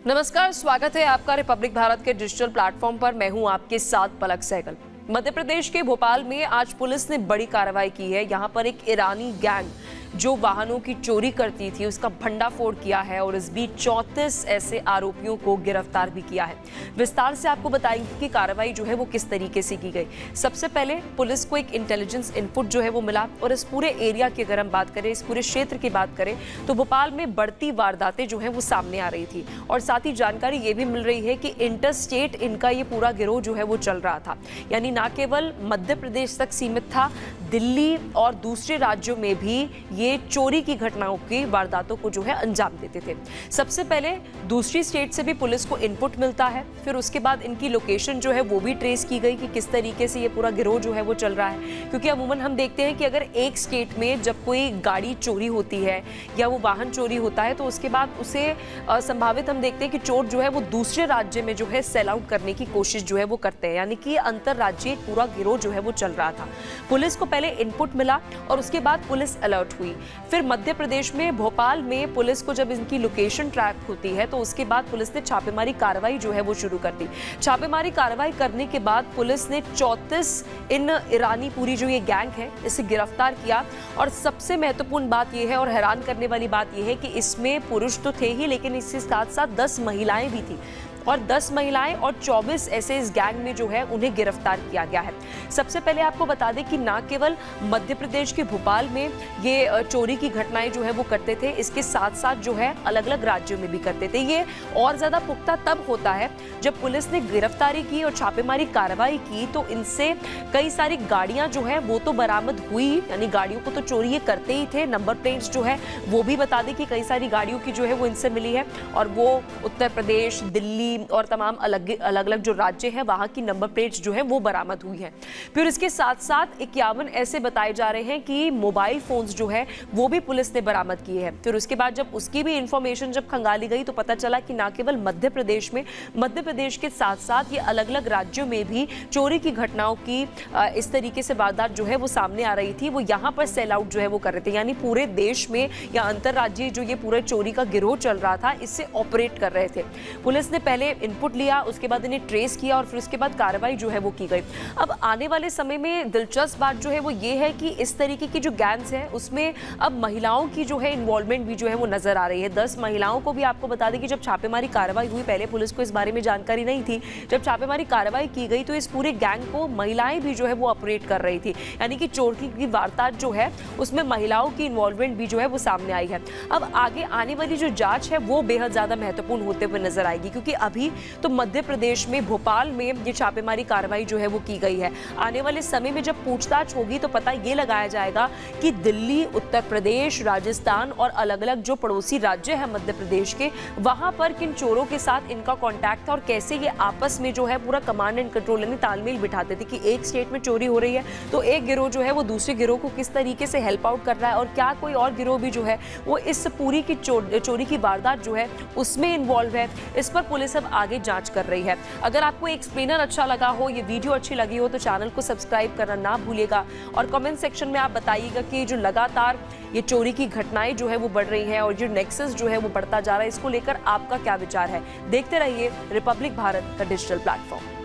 नमस्कार, स्वागत है आपका रिपब्लिक भारत के डिजिटल प्लेटफॉर्म पर। मैं हूं आपके साथ पलक सहगल। मध्य प्रदेश के भोपाल में आज पुलिस ने बड़ी कार्रवाई की है। यहां पर एक ईरानी गैंग जो वाहनों की चोरी करती थी उसका भंडाफोड़ किया है और इस बीच 34 ऐसे आरोपियों को गिरफ्तार भी किया है। विस्तार से आपको बताएंगे कि कार्रवाई जो है वो किस तरीके से की गई। सबसे पहले पुलिस को एक इंटेलिजेंस इनपुट जो है वो मिला और इस पूरे एरिया की अगर हम बात करें, इस पूरे क्षेत्र की बात करें तो भोपाल में बढ़ती वारदातें जो है वो सामने आ रही थी और साथ ही जानकारी ये भी मिल रही है कि इंटर स्टेट इनका ये पूरा गिरोह जो है वो चल रहा था। यानी ना केवल मध्य प्रदेश तक सीमित था, दिल्ली और दूसरे राज्यों में भी ये चोरी की घटनाओं की वारदातों को जो है अंजाम देते थे। सबसे पहले दूसरी स्टेट से भी पुलिस को इनपुट मिलता है, फिर उसके बाद इनकी लोकेशन जो है वो भी ट्रेस की गई कि किस तरीके से ये पूरा गिरोह जो है वो चल रहा है। क्योंकि अमूमन हम देखते हैं कि अगर एक स्टेट में जब कोई गाड़ी चोरी होती है या वो वाहन चोरी होता है तो उसके बाद उसे संभावित हम देखते हैं कि चोर जो है वो दूसरे राज्य में जो है सेल आउट करने की कोशिश जो है वो करते हैं। यानी कि अंतरराज्यीय पूरा गिरोह जो है वो चल रहा था। पुलिस को पहले इनपुट मिला और उसके बाद पुलिस अलर्ट हुई। फिर मध्य प्रदेश में भोपाल में पुलिस को जब इनकी लोकेशन ट्रैक होती है तो उसके बाद पुलिस ने छापेमारी कार्रवाई जो है वो शुरू कर दी। छापेमारी कार्रवाई करने के बाद पुलिस ने 34 इन ईरानी पूरी जो ये गैंग है इसे गिरफ्तार किया। और सबसे महत्वपूर्ण बात यह है और हैरान करने वाली बात यह है कि इसमें पुरुष तो थे ही, लेकिन इसके साथ साथ 10 महिलाएं भी थी और 10 महिलाएं और 24 ऐसे इस गैंग में जो है उन्हें गिरफ्तार किया गया है। सबसे पहले आपको बता दें कि ना केवल मध्य प्रदेश के भोपाल में ये चोरी की घटनाएं जो है वो करते थे, इसके साथ साथ जो है अलग अलग राज्यों में भी करते थे। ये और ज्यादा पुख्ता तब होता है जब पुलिस ने गिरफ्तारी की और छापेमारी कार्रवाई की तो इनसे कई सारी गाड़ियां जो है वो तो बरामद हुई, यानी गाड़ियों को तो चोरी ये करते ही थे। नंबर प्लेट्स जो है वो भी बता दें कि कई सारी गाड़ियों की जो है वो इनसे मिली है और वो उत्तर प्रदेश, दिल्ली और तमाम अलग अलग जो राज्य हैं वहां की नंबर प्लेट्स जो है वो बरामद हुई है। फिर इसके साथ साथ 51 ऐसे बताए जा रहे हैं कि मोबाइल फोन्स जो है वो भी पुलिस ने बरामद किए हैं। फिर उसके बाद जब उसकी भी इंफॉर्मेशन जब खंगाली गई तो पता चला कि ना केवल मध्य प्रदेश में, मध्य प्रदेश के साथ साथ ये अलग अलग राज्यों में भी चोरी की घटनाओं की इस तरीके से वारदात जो है वो सामने आ रही थी। वो यहाँ पर सेल आउट जो है वो कर रहे थे, यानी पूरे देश में या अंतरराज्यीय जो ये पूरे चोरी का गिरोह चल रहा था इससे ऑपरेट कर रहे थे। पुलिस ने पहले इनपुट लिया, उसके बाद इन्हें ट्रेस किया और फिर उसके बाद कार्रवाई जो है वो की गई। अब आने वाले समय में दिलचस्प बात जो है वो ये है कि इस तरीके की जो गैंग्स है उसमें अब महिलाओं की जो है इन्वॉल्वमेंट भी जो है वो नजर आ रही है। 10 महिलाओं को भी आपको बता दें कि जब छापेमारी कार्रवाई हुई, पहले पुलिस को इस बारे में जानकारी नहीं थी, जब छापेमारी कार्रवाई की गई तो इस पूरे गैंग को महिलाएं भी जो है वो ऑपरेट कर रही थी। यानी कि चोरी की वारदात जो है उसमें महिलाओं की इन्वॉल्वमेंट भी जो है वो सामने आई है। अब आगे आने वाली जो जांच है वो बेहद ज्यादा महत्वपूर्ण होते हुए नजर आएगी, क्योंकि अभी तो मध्य प्रदेश में भोपाल में ये छापेमारी कार्रवाई जो है वो की गई है। आने वाले समय में जब पूछताछ होगी तो पता ये लगाया जाएगा कि दिल्ली, उत्तर प्रदेश, राजस्थान और अलग अलग जो पड़ोसी राज्य है मध्य प्रदेश के, वहां पर किन चोरों के साथ इनका कांटेक्ट था और कैसे ये आपस में जो है पूरा कमांड एंड कंट्रोल यानी तालमेल बिठाते थे कि एक स्टेट में चोरी हो रही है तो एक गिरोह जो है वो दूसरे गिरोह को किस तरीके से हेल्प आउट कर रहा है और क्या कोई और गिरोह भी जो है वो इस पूरी की चोरी की वारदात जो है उसमें इन्वॉल्व है। इस पर पुलिस अब आगे जांच कर रही है। अगर आपको एक्सप्लेनर अच्छा लगा हो, ये वीडियो अच्छी लगी हो तो चैनल को सब्सक्राइब करना ना भूलिएगा और कमेंट सेक्शन में आप बताइएगा कि जो लगातार ये चोरी की घटनाएं जो है वो बढ़ रही हैं और जो नेक्सस जो है वो बढ़ता जा रहा है, इसको लेकर आपका क्या विचार है। देखते रहिए रिपब्लिक भारत का डिजिटल प्लेटफॉर्म।